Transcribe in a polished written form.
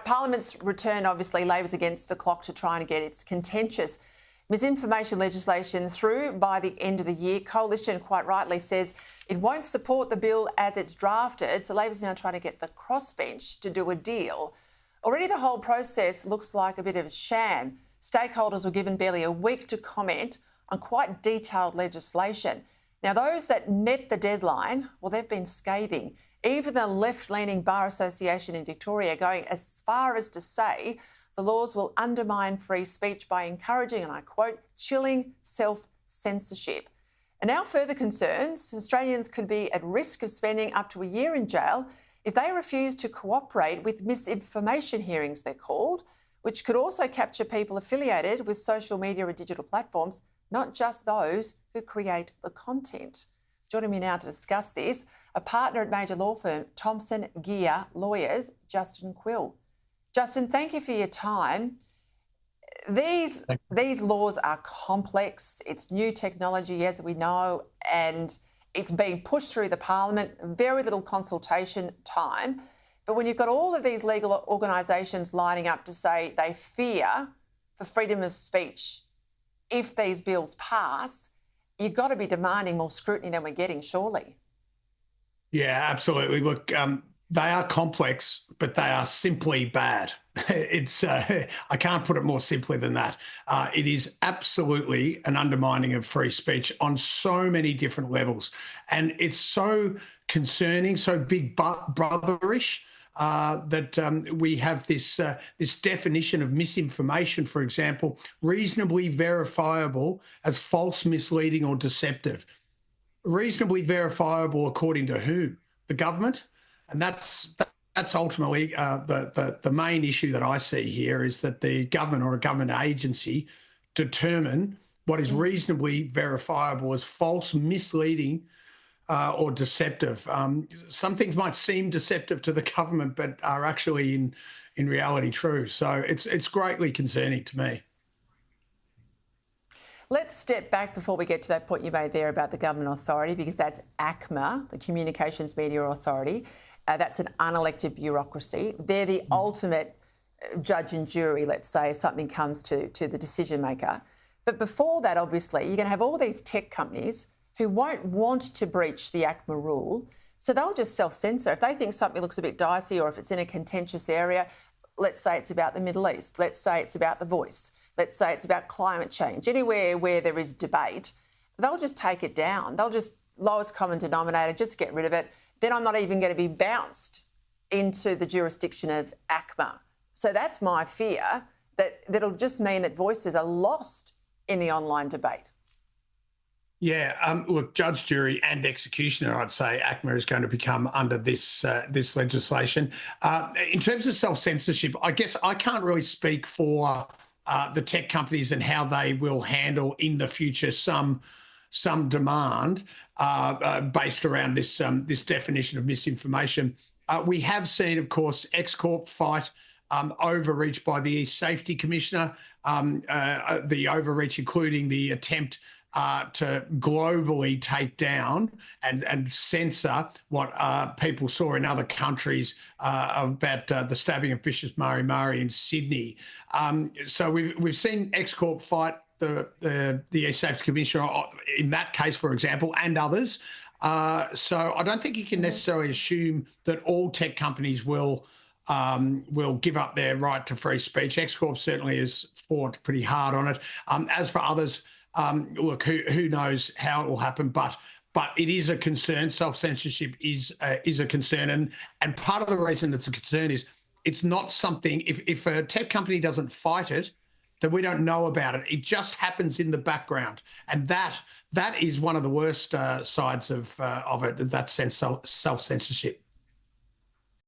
Parliament's return, obviously, Labor's against the clock to try and get its contentious misinformation legislation through by the end of the year. Coalition, quite rightly, says it won't support the bill as it's drafted, so Labor's now trying to get the crossbench to do a deal. Already the whole process looks like a bit of a sham. Stakeholders were given barely a week to comment on quite detailed legislation. Now, those that met the deadline, well, they've been scathing. Even the left-leaning Bar Association in Victoria going as far as to say the laws will undermine free speech by encouraging, and I quote, chilling self-censorship. And now further concerns, Australians could be at risk of spending up to a year in jail if they refuse to cooperate with misinformation hearings, they're called, which could also capture people affiliated with social media or digital platforms, not just those who create the content. Joining me now to discuss this, a partner at major law firm Thomson, Geer lawyers, Justin Quill. Justin, thank you for your time. These laws are complex. It's new technology, as we know, and it's being pushed through the Parliament, very little consultation time. But when you've got all of these legal organisations lining up to say they fear for freedom of speech if these bills pass, you've got to be demanding more scrutiny than we're getting, surely. Yeah, absolutely. Look, they are complex, but they are simply bad. It's I can't put it more simply than that. It is absolutely an undermining of free speech on so many different levels. And it's so concerning, so big brotherish, that we have this definition of misinformation, for example, reasonably verifiable as false, misleading or deceptive. Reasonably verifiable according to who? The government? And that's ultimately the main issue that I see here, is that the government or a government agency determine what is reasonably verifiable as false, misleading or deceptive. Some things might seem deceptive to the government, but are actually in reality true. So it's greatly concerning to me. Let's step back before we get to that point you made there about the government authority, because that's ACMA, the Communications Media Authority. That's an unelected bureaucracy. They're the ultimate judge and jury, let's say, if something comes to the decision maker. But before that, obviously, you're going to have all these tech companies who won't want to breach the ACMA rule, so they'll just self-censor. If they think something looks a bit dicey, or if it's in a contentious area, let's say it's about the Middle East, let's say it's about The Voice, let's say it's about climate change, anywhere where there is debate, they'll just take it down. They'll just, lowest common denominator, just get rid of it. Then I'm not even going to be bounced into the jurisdiction of ACMA. So that's my fear, that it'll just mean that voices are lost in the online debate. Yeah, look, judge, jury and executioner, I'd say ACMA is going to become under this legislation. In terms of self-censorship, I guess I can't really speak for the tech companies and how they will handle in the future some demand based around this definition of misinformation. We have seen, of course, X-Corp fight overreach by the Safety Commissioner, the overreach including the attempt to globally take down and censor what people saw in other countries about the stabbing of Bishop Murray in Sydney. So we've seen X-Corp fight the Safety Commissioner in that case, for example, and others. So I don't think you can necessarily assume that all tech companies will give up their right to free speech. X-Corp certainly has fought pretty hard on it. As for others, look, who knows how it will happen, but it is a concern. Self-censorship is a concern, and part of the reason it's a concern is it's not something. If a tech company doesn't fight it, then we don't know about it. It just happens in the background, and that is one of the worst sides of it. That sense of self-censorship.